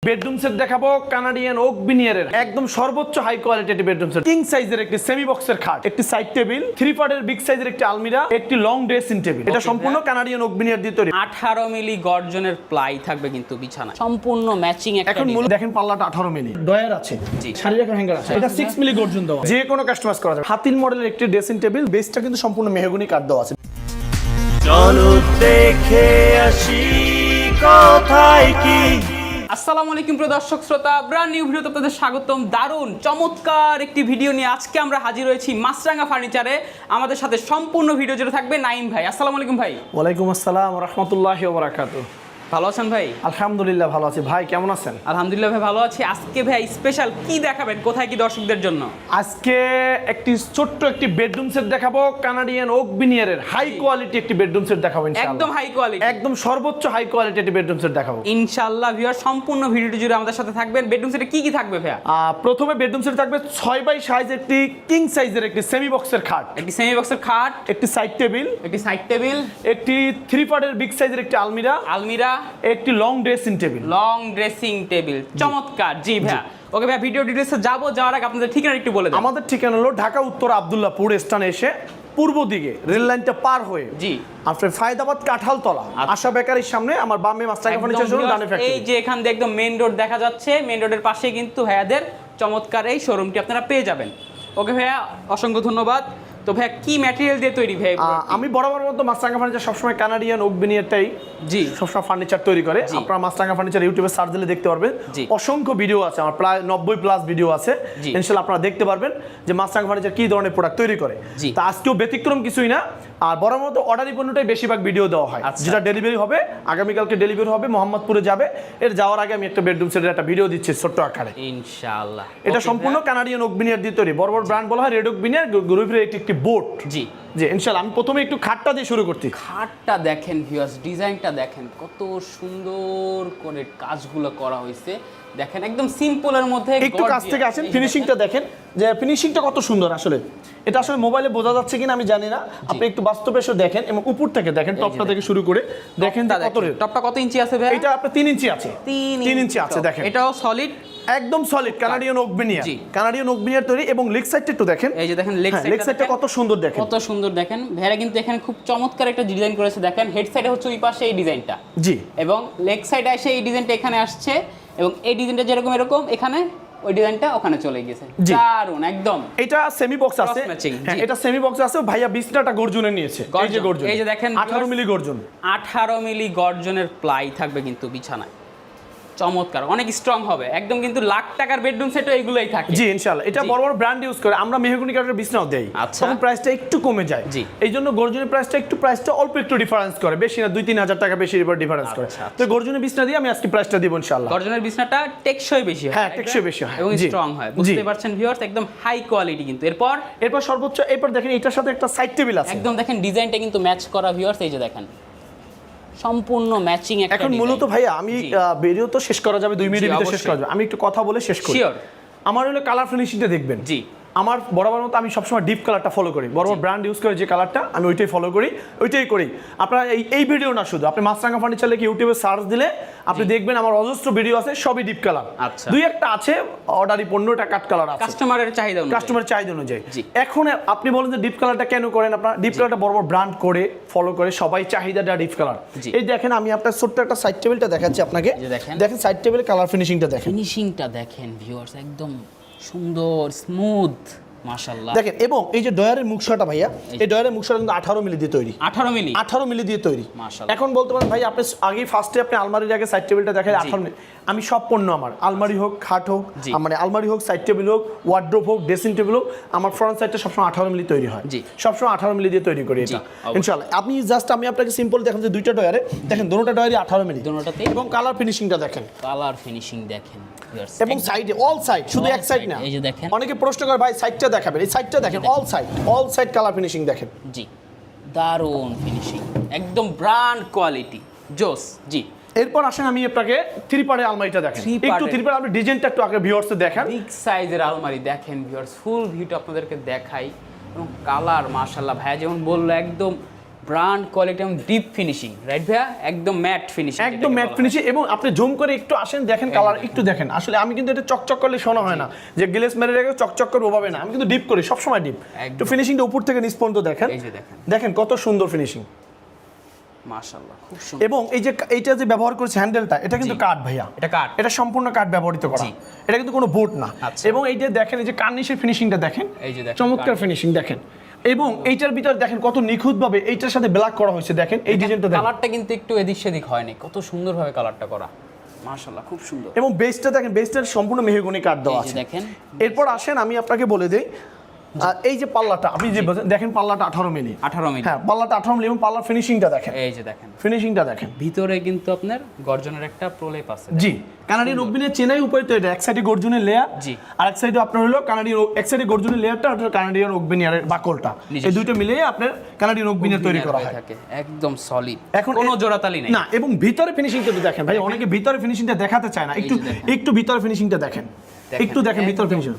Bedroom set দেখাবো Canadian oak বিনিয়ারের একদম সর্বোচ্চ high quality bedroom set. King সাইজের একটি সেমি বক্সের খাট, একটি সাইড টেবিল, 3 পার্টের বিগ সাইজের একটি আলমিরা, একটি লং ড্রেসিং টেবিল। এটা সম্পূর্ণ কানাডিয়ান ওক বিনিয়ার দিয়ে তৈরি। 18 মিলি গর্জনের প্লাই থাকবে কিন্তু বিছানা, সম্পূর্ণ ম্যাচিং একটা। এখন মূল দেখেন পাল্লাটা 18 মিলি, ডয়ার আছে, শাড়ি রাখার হ্যাঙ্গার আছে। এটা 6 মিলি গর্জন দেওয়া, যে কোনো কাস্টমাইজ করা যাবে। হাতিল মডেলের একটি ড্রেসিং টেবিল, বেসটা কিন্তু সম্পূর্ণ মেহগনি কাঠ দেওয়া আছে। চলো দেখে আসি কোথায় কি। আসসালামু আলাইকুম প্রিয় দর্শক শ্রোতা, ব্র্যান্ড নিউ ভিডিওতে আপনাদের স্বাগতম। দারুণ চমৎকার একটি ভিডিও নিয়ে আজকে আমরা হাজির হয়েছি মাছরাঙা ফার্নিচারে। আমাদের সাথে সম্পূর্ণ ভিডিও জুড়ে থাকবে নাইম ভাই। আসসালামু আলাইকুম ভাই। ওয়ালাইকুম আসসালাম ওয়া রাহমাতুল্লাহি ওয়া বারাকাতুহু। ভালো আছেন ভাই? আলহামদুলিল্লাহ ভালো আছি। ভাই কেমন আছেন? আলহামদুলিল্লাহ ভাই ভালো আছি। আজকে ভাই স্পেশাল কি দেখাবেন, কোথায় কি দর্শকদের জন্য? আজকে একটি ছোট্ট একটি বেডরুম সেট দেখাবো কানাডিয়ান ওক বিনিয়ারের হাই কোয়ালিটি একটি বেডরুম সেট দেখাবো ইনশাআল্লাহ। একদম হাই কোয়ালিটি, একদম সর্বোচ্চ হাই কোয়ালিটি একটি বেডরুম সেট দেখাবো ইনশাআল্লাহ। ভিউয়ার সম্পূর্ণ ভিডিওটি জুড়ে আমাদের সাথে থাকবেন। বেডরুম সেটে কি কি থাকবে ভাইয়া? প্রথমে বেডরুম সেট থাকবে 6 বাই সাইজ একটি কিং সাইজের একটি সেমি বক্সের খাট, একটি সেমি বক্সের খাট, একটি সাইড টেবিল, একটি সাইড টেবিল, একটি 3 পার্টের বিগ সাইজের একটি আলমিরা, আলমিরা, একটি long dressing table. Long dressing table, চমৎকার। জি ভাইয়া, ওকে ভাইয়া, ভিডিও ডিটেইলসে যাওয়ার আগে আপনাদের ঠিকানা একটু বলে দেন। আমাদের ঠিকানা হলো ঢাকা উত্তর আব্দুল্লাহপুর স্থানে এসে পূর্ব দিকে রেল লাইনটা পার হয়ে জি আপনার ফায়দাবাদ কাঁঠালতলা আশা বেকারির সামনে আমার বামে মাছরাঙা ফার্নিচার শোরুম, ডানে ফ্যাক্টরি। এই যে এখান দিয়ে একদম মেইন রোড দেখা যাচ্ছে, মেইন রোডের পাশে কিন্তু ভাইয়াদের চমৎকার এই শোরুমটি আপনারা পেয়ে যাবেন। ওকে ভাইয়া, অসংখ্য ধন্যবাদ। তো ভাইয়া কি ম্যাটেরিয়াল দিয়ে তৈরি ভাই? আমি বরাবর মতো মাছরাঙা ফার্নিচার সবসময় কানাডিয়ান ওক বিনিয়ারটাই জি সবসময় ফার্নিচার তৈরি করে। আপনারা মাছরাঙা ফার্নিচার ইউটিউবে সার্চ দিলে দেখতে পারবেন, অসংখ্য ভিডিও আছে আমার, প্রায় 90+ ভিডিও আছে। ইনশাআল্লাহ আপনারা দেখতে পারবেন যে মাছরাঙা ফার্নিচার কি ধরনের প্রোডাক্ট তৈরি করে। তা আজকেও ব্যতিক্রম কিছুই না। আর বরাবর মতো অর্ডারি পণ্যটাই বেশিরভাগ ভিডিও দেওয়া হয়, যেটা ডেলিভারি হবে আগামীকালকে ডেলিভারি হবে, মোহাম্মদপুরে যাবে। এর যাওয়ার আগে আমি একটা বেডরুম সেটের একটা ভিডিও দিচ্ছি ছোট্ট আকারে ইনশাআল্লাহ। এটা সম্পূর্ণ কানাডিয়ান ওক বিনিয়ার দিয়ে তৈরি। বড় বড় ব্র্যান্ড বলা হয় রেড ওক বিনিয়ার, গ্রুপের একটি বোট। জি জি ইনশাআল্লাহ। আমি প্রথমে একটু খাটটা দিয়ে শুরু করছি। খাটটা দেখেন ভিউয়ার্স, ডিজাইনটা দেখেন, কত সুন্দর করে কাজগুলো করা হয়েছে। দেখেন একদম সিম্পলের মধ্যে। একটু কাছ থেকে আসেন, ফিনিশিংটা দেখেন যে ফিনিশিংটা কত সুন্দর। আসলে এটা আসলে মোবাইলে বোঝা যাচ্ছে কিনা আমি জানি না, আপনি একটু বাস্তবে এসে দেখেন এবং উপর থেকে দেখেন, টপটা থেকে শুরু করে দেখেন কত রেট। টপটা কত ইঞ্চি আছে ভাই? এটা আপনার 3 ইঞ্চি আছে, 3 ইঞ্চি আছে। দেখেন এটাও সলিড, একদম solid Canadian oak veneer, Canadian oak veneer তৈরি। এবং লেগ সাইডটা একটু দেখেন, এই যে দেখেন লেগ সাইডটা কত সুন্দর দেখেন, কত সুন্দর দেখেন। ভেড়া কিন্তু এখানে খুব চমৎকার একটা ডিজাইন করেছে। দেখেন হেড সাইডে হচ্ছে ওই পাশে এই ডিজাইনটা, জি, এবং লেগ সাইডে এসে এই ডিজাইনটা এখানে আসছে, এবং এই ডিজাইনটা যেরকম এরকম এখানে ওই ডিজাইনটা ওখানে চলে গেছে। দারুন একদম। এটা সেমি বক্স আছে, হ্যাঁ এটা সেমি বক্স আছে। ভাইয়া বিছনাটা গর্জনে নিয়েছে, এই যে গর্জন, এই যে দেখেন 18 মিলি গর্জন, 18 মিলি গর্জনের প্লাই থাকবে কিন্তু বিছানায়, চমৎকার, অনেক স্ট্রং হবে একদম। কিন্তু লাখ টাকার বেডরুম সেটও এগুলাই থাকে। জি ইনশাআল্লাহ। এটা বড় বড় ব্র্যান্ড ইউজ করে, আমরা মেহগনি কাঠের বিছনাও দেই, তখন প্রাইসটা একটু কমে যায়। এই জন্য গর্জনের প্রাইসটা অল্প একটু ডিফারেন্স করে, বেশি না, 2-3 হাজার টাকা বেশি ডিফারেন্স করে। তো গর্জনের বিছনা দিয়ে আমি আজকে প্রাইসটা দিব ইনশাআল্লাহ। গর্জনের বিছনাটা টেকসই বেশি হয়, হ্যাঁ টেকসই বেশি হয় এবং স্ট্রং হয়, বুঝতে পারছেন ভিউয়ার্স, একদম হাই কোয়ালিটি কিন্তু। এরপর সর্বোচ্চ, এরপর দেখেন এটার সাথে একটা সাইড টেবিল আছে, একদম দেখেন ডিজাইনটা কিন্তু ম্যাচ করা ভিউয়ার্স, এই যে দেখেন সম্পূর্ণ ম্যাচিং একটা। এখন মূলত ভাইয়া আমি ভিডিও তো শেষ করা যাবে 2 মিনিটের ভিতরে শেষ করা যাবে, আমি একটু কথা বলে শেষ করি। শিওর। আমার হলো কালার ফিনিশিংটা দেখবেন। জি, আমার বরাবর মতো আমি সবসময় ডিপ কালারটা ফলো করি, বড় বড় ব্র্যান্ড ইউজ করে যে কালারটা আমি ওইটাই ফলো করি, ওইটাই করি। আপনারা এই ভিডিও না, শুধু আপনি মাছরাঙা ফার্নিচার লিখে ইউটিউবে সার্চ দিলে আপনি দেখবেন আমার অজস্র ভিডিও আছে, সবই ডিপ কালার। আচ্ছা, 2-1টা আছে অর্ডারি পণ্যটা কাট কালার আছে, কাস্টমারের চাহিদা অনুযায়ী। এখন আপনি বলেন যে ডিপ কালারটা কেন করেন? আপনারা ডিপ কালারটা বড় বড় ব্র্যান্ড করে ফলো করে, সবাই চাহিদাটা ডিপ কালার। এই দেখেন আমি আপনার ছোট্ট একটা সাইড টেবিলটা দেখাচ্ছি আপনাকে, দেখেন সাইড টেবিলের কালার ফিনিশিংটা দেখেন, ভিউয়ার্স একদম সুন্দর স্মুথ, মাশাআল্লাহ দেখেন। এবং এই যে ডয়ারের মুখশাটা ভাইয়া, এই ডয়ারের মুখশাটা কিন্তু 18 মিলি দিয়ে তৈরি, 18 মিলি দিয়ে তৈরি। এখন বলতে পারেন ভাই আপনি আগে ফার্স্টে আপনি আলমারির আগে সাইড টেবিলটা দেখেন 18 মিলি। আমি সব পণ্য, আমার আলমারি হোক, খাট হোক, মানে আলমারি হোক, সাইড টেবিল হোক, ওয়ার্ড্রোব হোক, ড্রেসিং টেবিল হোক, আমার ফ্রন্ট সাইডটা সবসময় 18 মিলি তৈরি হয়, সবসময় 18 মিলি দিয়ে তৈরি করি এটা ইনশাআল্লাহ। আপনি জাস্ট আমি আপনাকে সিম্পল দেখেন যে দুইটা ডয়ারে দেখেন, দুটোটা ডয়ারে 18 মিলি দুটোটাতে, এবং কালার ফিনিশিংটা দেখেন, এবং সাইডে অল সাইড, শুধু এক সাইড না। এই যে দেখেন, অনেকে প্রশ্ন করে ভাই সাইডটা দেখাবেন, এই সাইডটা দেখেন, অল সাইড কালার ফিনিশিং দেখেন। জি, দারুন ফিনিশিং, একদম ব্র্যান্ড কোয়ালিটি, জোস। জি, এরপর আসেন আমি আপনাকে 3 পার্টের আলমারিটা দেখেন, একটু 3 পার্ট আপনি ডিজাইনটা একটু আগে ভিউয়ার্সে দেখান। বিগ সাইজের আলমারি দেখেন ভিউয়ার্স, ফুল ভিউটা আপনাদেরকে দেখাই, এবং কালার মাশাআল্লাহ ভাইয়া যেমন বললো একদম ব্র্যান্ড কোয়ালিটি এবং ডিপ ফিনিশিং, রাইট ভাইয়া? একদম ম্যাট ফিনিশিং, একদম ম্যাট ফিনিশিং। এবং আপনি জুম করে একটু আসেন, দেখেন কালার একটু দেখেন। আসলে আমি কিন্তু এটা চকচক করলে শোনা হয় না যে গ্লেস মেরে রেখে চকচক করে ওভাবে না, আমি কিন্তু ডিপ করি সবসময় ডিপ। একটু ফিনিশিংটা উপর থেকে নিচ পর্যন্ত দেখেন, এই যে দেখেন, দেখেন কত সুন্দর ফিনিশিং, মাশাআল্লাহ খুব সুন্দর। এবং এই যে এইটা যে ব্যবহার করেছে হ্যান্ডেলটা, এটা কিন্তু কাঠ ভাইয়া, এটা কাঠ, এটা সম্পূর্ণ কাঠ ব্যবহৃত করা, এটা কিন্তু কোনো বোর্ড না। এবং এই যে দেখেন, এই যে কার্নিশের ফিনিশিংটা দেখেন, এই যে দেখেন চমৎকার ফিনিশিং দেখেন। এবং এইটার ভিতর দেখেন কত নিখুঁতভাবে এইটার সাথে ব্ল্যাক করা হয়েছে, দেখেন এই ডিজাইনটা দেখেন, কালারটা কিন্তু একটু এদিক সেদিক হয়নি, কত সুন্দরভাবে কালারটা করা, মাশাআল্লাহ খুব সুন্দর। এবং বেসটা দেখেন, বেসটার সম্পূর্ণ মেহগনি কাঠ দেওয়া আছে দেখেন। এরপর আসেন আমি আপনাকে বলে দেই, এই যে পাল্লাটা আপনি যে দেখেন, পাল্লাটা 18 মিলি, 18 মিলি, হ্যাঁ পাল্লাটা 18 মিলি। এবং পাল্লার ফিনিশিংটা দেখেন, এই যে দেখেন ফিনিশিংটা দেখেন। ভিতরে কিন্তু আপনার গর্জনের একটা প্রলেপ আছে। জি, কানাডিয়ান ওকবিনের চেনাই উপায় তো এটা, এক সাইডে গর্জনের লেয়ার, জি, আর এক সাইডে আপনার হলো কানাডিয়ান, এক সাইডে গর্জনের লেয়ারটা আর কানাডিয়ান ওকবিনিয়ারের বাকলটা, এই দুইটা মিলিয়ে আপনার কানাডিয়ান ওকবিনিয়ার তৈরি করা হয়। একদম সলিড, এখন কোনো জোড়াতালি নেই না। এবং ভিতরে ফিনিশিংটা তো দেখেন ভাই, অনেকে ভিতরে ফিনিশিংটা দেখাতে চায় না, একটু ভিতরে ফিনিশিংটা দেখেন, একটু দেখেন ভিতরে ফিনিশিং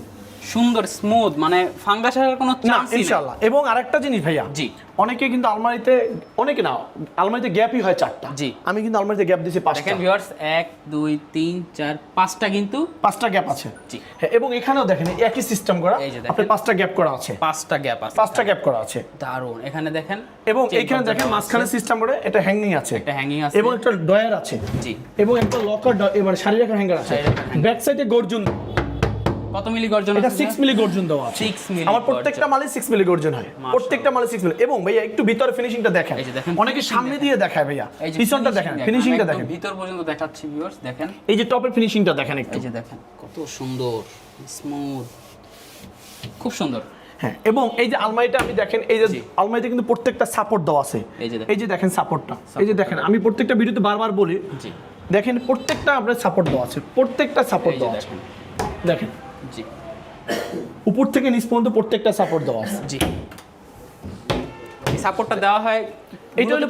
সুন্দর স্মুথ, মানে ফাঙ্গাস আসার কোনো চান্স নেই ইনশাআল্লাহ। এবং আরেকটা জিনিস ভাইয়া, জি, অনেকে কিন্তু আলমারিতে, অনেকে না, আলমারিতে গ্যাপই হয় 4টা, জি, আমি কিন্তু আলমারিতে গ্যাপ দিয়েছি 5টা। দেখেন ভিউয়ার্স, 1 2 3 4 5টা কিন্তু 5টা গ্যাপ আছে, জি। হ্যাঁ, এবং এখানেও দেখেন একই সিস্টেম করা, আপনি 5টা গ্যাপ করা আছে, 5টা গ্যাপ আছে, 5টা গ্যাপ করা আছে, দারুন। এখানে দেখেন, এবং এইখানে দেখেন মাঝখানে সিস্টেম করে এটা হ্যাঙ্গিং আছে, একটা হ্যাঙ্গিং আছে, এবং একটা ডয়ার আছে, জি, এবং একটা লকার, এবার শাড়ি রাখার হ্যাঙ্গার আছে। ব্যাক সাইডে গর্জন, কত মিলি গর্জন? এটা 6 মিলি গর্জন দেওয়া আছে। 6 মিলি, আমার প্রত্যেকটা মালে 6 মিলি গর্জন হয়, প্রত্যেকটা মালে 6 মিলি। এবং ভাইয়া একটু ভিতরে ফিনিশিংটা দেখেন, অনেকে সামনে দিয়ে দেখায় ভাইয়া, পিছনটা দেখেন, ফিনিশিংটা দেখেন, ভিতর পর্যন্ত দেখাচ্ছি ভিউয়ার্স, দেখেন এই যে টপের ফিনিশিংটা দেখেন একটু, এই যে দেখেন কত সুন্দর স্মুথ, খুব সুন্দর। হ্যাঁ, এবং এই যে আলমারিটা আমি দেখেন, এই যে আলমারিতে কিন্তু প্রত্যেকটা সাপোর্ট দেওয়া আছে, এই যে দেখেন সাপোর্টটা, এই যে দেখেন, আমি প্রত্যেকটা ভিডিওতে বারবার বলি, জি, দেখেন প্রত্যেকটা আপনার সাপোর্ট দেওয়া আছে, প্রত্যেকটা সাপোর্ট দেওয়া আছে, দেখেন জি, উপর থেকে নিচ পর্যন্ত প্রত্যেকটা সাপোর্ট দেওয়া আছে, জি। এই সাপোর্টটা দেওয়া হয়, এটা হলো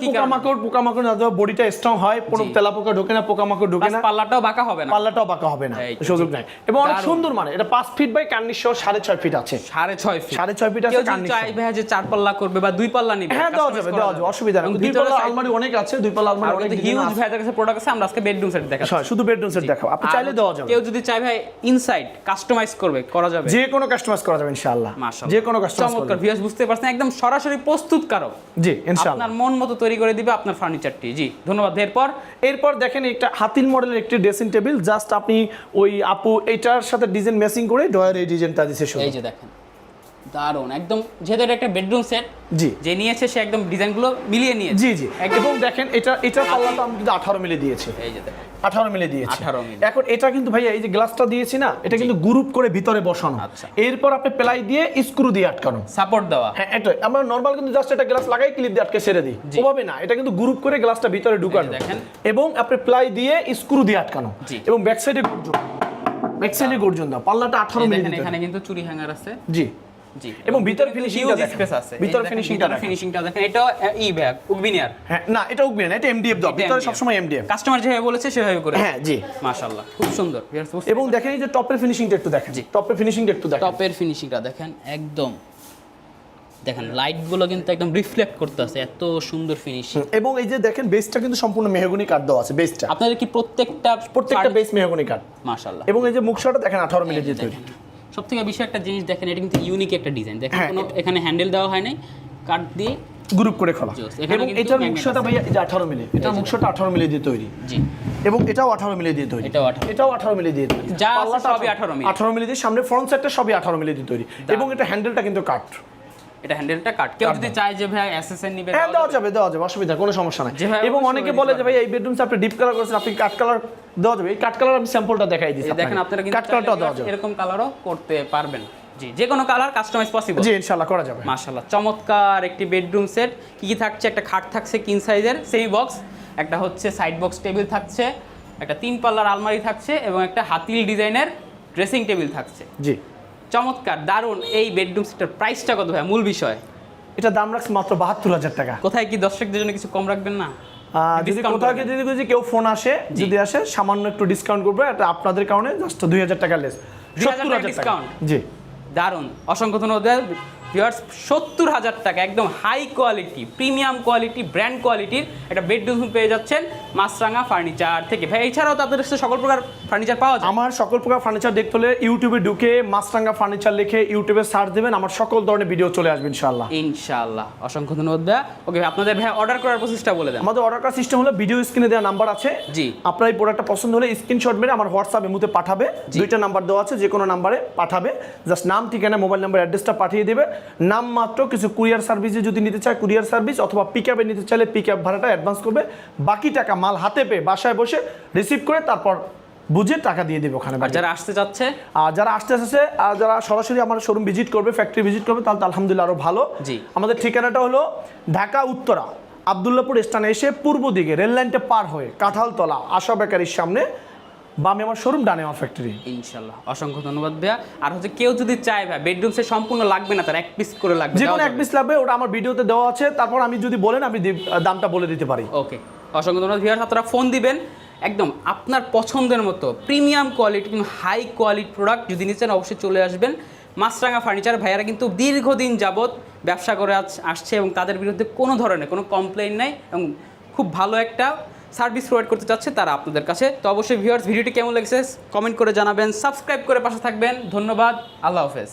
পোকামাকড় না দেওয়া, বডিটা স্ট্রং হয়, কোনো তেলাপোকা ঢোকে না, পোকামাকড় ঢোকে না, পাল্লাটাও বাঁকা হবে না, পাল্লাটাও বাঁকা হবে না, সুযোগ নাই। এবং অনেক সুন্দর, মানে এটা 5 ফিট বাই কার্নিশ সহ 6.5 ফিট আছে, 6.5 ফিট আছে কার্নিশ। চাই ভাই যে 4 পাল্লা করবে বা 2 পাল্লা নিবে, হ্যাঁ দেওয়া যাবে, অসুবিধা নেই। 2 পাল্লা আলমারি অনেক আছে, 2 পাল্লা আলমারি অনেক হিউজ ভাইদের কাছে প্রোডাক্ট আছে। আমরা আজকে বেডরুম সেট দেখাচ্ছি, শুধু বেডরুম সেট দেখাও, আপনি চাইলে দেওয়া যাবে। কেউ যদি চায় ভাই ইনসাইড কাস্টমাইজ করবে, করা যাবে, যে কোনো কাস্টমাইজ করা যাবে ইনশাআল্লাহ, যে কোনো কাস্টমাইজ। চমৎকার ভিউয়ার্স, বুঝতে পারছেন, একদম সরাসরি প্রস্তুতকারক, জি ইনশাআল্লাহ, আপনার মন মতো তৈরি করে দিবে আপনার ফার্নিচারটি। জি ধন্যবাদ। এরপর দেখেন একটা হাতিল মডেলের একটি ড্রেসিং টেবিল, জাস্ট আপনি ওই আপু এটার সাথে ডিজাইন ম্যাচিং করে ডয়ার এই ডিজাইনটা দিয়েছে, এই যে দেখেন দারুন, একদম যেহেতু এটা একটা বেডরুম সেট, জি, যে নিয়েছে সে একদম ডিজাইনগুলো মিলিয়ে নিয়েছে, জি জি। এবং দেখেন এটা পাল্লাটা আমি কিন্তু 18 মিলি দিয়েছি, এই যে দেখেন 18 মিলি দিয়েছি, 18 মিলি। এখন এটা কিন্তু ভাইয়া এই যে গ্লাসটা দিয়েছি না, এটা কিন্তু গ্রুপ করে ভিতরে বসানো, এরপর আপনি প্লাই দিয়ে স্ক্রু দিয়ে আটকানো, সাপোর্ট দেওয়া। হ্যাঁ, এটা আমরা নরমাল কিন্তু জাস্ট এটা গ্লাস লাগাই ক্লিপ দিয়ে আটকে ছেড়ে দিই, ওভাবে না, এটা কিন্তু গ্রুপ করে গ্লাসটা ভিতরে ঢুকানো, এবং আপনি প্লাই দিয়ে স্ক্রু দিয়ে আটকানো, এবং ব্যাক সাইডে গর্জন দাও, পাল্লাটা 18 মিলি দিতে। এখানে কিন্তু চুরি হ্যাঙ্গার আছে, জি জি, এবং ভিতর ফিনিশিংটা দেখেন, স্পেস আছে, ভিতর ফিনিশিংটা দেখেন, এটা ই ব্যাগ উগবিনিয়ার, হ্যাঁ না এটা উগবিনিয়ার, এটা এমডিএফ দাও, ভিতরে সব সময় এমডিএফ, কাস্টমার যেভাবে বলেছে সেভাবে করে, হ্যাঁ জি, মাশাআল্লাহ খুব সুন্দর। এবং দেখেন এই যে টপের ফিনিশিংটা একটু দেখেন, টপের ফিনিশিংটা একটু দেখেন, টপের ফিনিশিংটা দেখেন, একদম দেখেন লাইটগুলো কিন্তু একদম রিফ্লেক্ট করতেছে, এত সুন্দর ফিনিশিং। এবং এই যে দেখেন বেসটা কিন্তু সম্পূর্ণ মেহগনি কাঠ দেওয়া আছে, বেসটা আপনাদের কি প্রত্যেকটা বেস মেহগনি কাঠ, মাশাআল্লাহ। এবং এই যে মুখশাটা দেখেন 18 মিলি দিয়ে তৈরি। সবথেকে বেশি একটা জিনিস দেখেন, এটা কিন্তু ইউনিক একটা ডিজাইন, দেখেন কোনো এখানে হ্যান্ডেল দেওয়া হয় নাই, কাট দিয়ে গ্রুপ করে খোলা, এবং এটার মুখশাটা ভাইয়া এই যে 18 মিলি, এটার মুখশাটা 18 মিলি দিয়ে তৈরি, জি, এবং এটাও 18 মিলি দিয়ে তৈরি, এটাও 18 মিলি দিয়ে তৈরি, যা আছে সবই 18 মিলি দিয়ে, সামনে ফ্রন্ট সাইডটা সবই 18 মিলি দিয়ে তৈরি, এবং এটা হ্যান্ডেলটা কিন্তু কাট, এটা হ্যান্ডেলটা কাট। কেউ যদি চায় যে ভাই এসএসএন নিবে, হ্যাঁ দেওয়া যাবে, অসুবিধা কোনো সমস্যা নাই। এবং অনেকে বলে যে ভাই এই বেডরুমটা আপনি ডিপ কালার করেছেন, আপনি কাট কালার দেওয়া যাবে, এই কাট কালার আমি স্যাম্পলটা দেখাই দিচ্ছি, দেখেন আপনারা কিন্তু কাট কালারটা দেওয়া যাবে, এরকম কালারও করতে পারবেন, জি, যে কোনো কালার কাস্টমাইজ পসিবল, জি ইনশাআল্লাহ করা যাবে। মাশাআল্লাহ চমৎকার একটি বেডরুম সেট। কি কি থাকছে? একটা খাট থাকছে কিং সাইজের সেমি বক্স, একটা হচ্ছে সাইড বক্স টেবিল থাকছে, একটা 3 পাল্লার আলমারি থাকছে, এবং একটা হাতিল ডিজাইনের ড্রেসিং টেবিল থাকছে। জি চমৎকার দারুন। এই বেডরুম সেটের প্রাইসটা কত ভাই? মূল বিষয়, এটা দাম রাখছে মাত্র 72,000 টাকা। কোথায় কি দর্শকদের জন্য কিছু কম রাখবেন না? যদি কোথাও যদি কেউ ফোন আসে, যদি আসে সামান্য একটু ডিসকাউন্ট করবে, এটা আপনাদের কারণে জাস্ট 2,000 টাকা লেস, 70,000 ডিসকাউন্ট। জি দারুন, অসংখ্য ধন্যবাদ। ভিউয়ার্স 70,000 টাকা একদম high quality premium quality brand কোয়ালিটির একটা বেডরুম পেয়ে যাচ্ছেন মাছরাঙা ফার্নিচার থেকে। ভাই এছাড়াও তাদের কাছে সকল প্রকার ফার্নিচার পাওয়া যায়? আমার সকল প্রকার ফার্নিচার দেখতে হলে ইউটিউবে ঢুকে মাছরাঙা ফার্নিচার লিখে ইউটিউবে সার্চ দেবেন, আমার সকল ধরনের ভিডিও চলে আসবে ইনশাআল্লাহ। ইনশাআল্লাহ, অসংখ্য ধন্যবাদ ভাইয়া। ওকে, আপনাদের ভাই অর্ডার করার প্রসেসটা বলে দেন। আমাদের অর্ডার করার সিস্টেম হলো ভিডিও স্ক্রিনে দেওয়া নাম্বার আছে, জি, আপনার এই প্রোডাক্টটা পছন্দ হলে স্ক্রিনশট মেরে আমার হোয়াটসঅ্যাপ এমুতে পাঠাবে, দুইটা নাম্বার দেওয়া আছে, যে কোনো নাম্বারে পাঠাবে, জাস্ট নাম ঠিকানা মোবাইল নাম্বার অ্যাড্রেসটা পাঠিয়ে দেবে। নাম মাত্র, কিছু কুরিয়ার সার্ভিসে যদি নিতে চায় কুরিয়ার সার্ভিস, অথবা পিকআপে নিতে চাইলে পিকআপ ভাড়াটা অ্যাডভান্স করবে, বাকি টাকা মাল হাতে পেয়ে বাসায় বসে রিসিভ করে তারপর বুঝে টাকা দিয়ে দেবে ওখানে। আর যারা আসতে চাচ্ছে, আর যারা আসতে আসছে আর যারা সরাসরি আমার শোরুম ভিজিট করবে, ফ্যাক্টরি ভিজিট করবে, তাহলে তো আলহামদুলিল্লাহ আরও ভালো। জি, আমাদের ঠিকানাটা হলো ঢাকা উত্তরা আব্দুল্লাহপুর স্থানে এসে পূর্ব দিকে রেল লাইনটা পার হয়ে কাঁঠালতলা আশা বেকারির সামনে, বামে আমার শোরুম, ডানে আমার ফ্যাক্টরি। ইনশাআল্লাহ, অসংখ্য ধন্যবাদ ভাইয়া। আর হচ্ছে কেউ যদি চায় ভাই বেডরুম সেট সম্পূর্ণ লাগবে না, তার এক পিস করে লাগবে, যে কোনো এক পিস লাগবে, ওটা আমার ভিডিওতে দেওয়া আছে, তারপর আমি যদি বলেন আমি দামটা বলে দিতে পারি। ওকে, অসংখ্য ধন্যবাদ ভিউয়ার্স। আপনারা ফোন দিবেন, একদম আপনার পছন্দের মতো premium quality high quality product যদি নিচ্ছেন অবশ্যই চলে আসবেন মাছরাঙা ফার্নিচার। ভাইয়ারা কিন্তু দীর্ঘদিন যাবৎ ব্যবসা করে আসছে এবং তাদের বিরুদ্ধে কোনো ধরনের কোনো কমপ্লেইন নাই এবং খুব ভালো একটা সার্ভিস প্রোভাইড করতে চাচ্ছে তারা আপনাদের কাছে। তো অবশ্যই ভিউয়ার্স ভিডিওটি কেমন লেগেছে কমেন্ট করে জানাবেন, সাবস্ক্রাইব করে পাশে থাকবেন। ধন্যবাদ, আল্লাহ হাফেজ।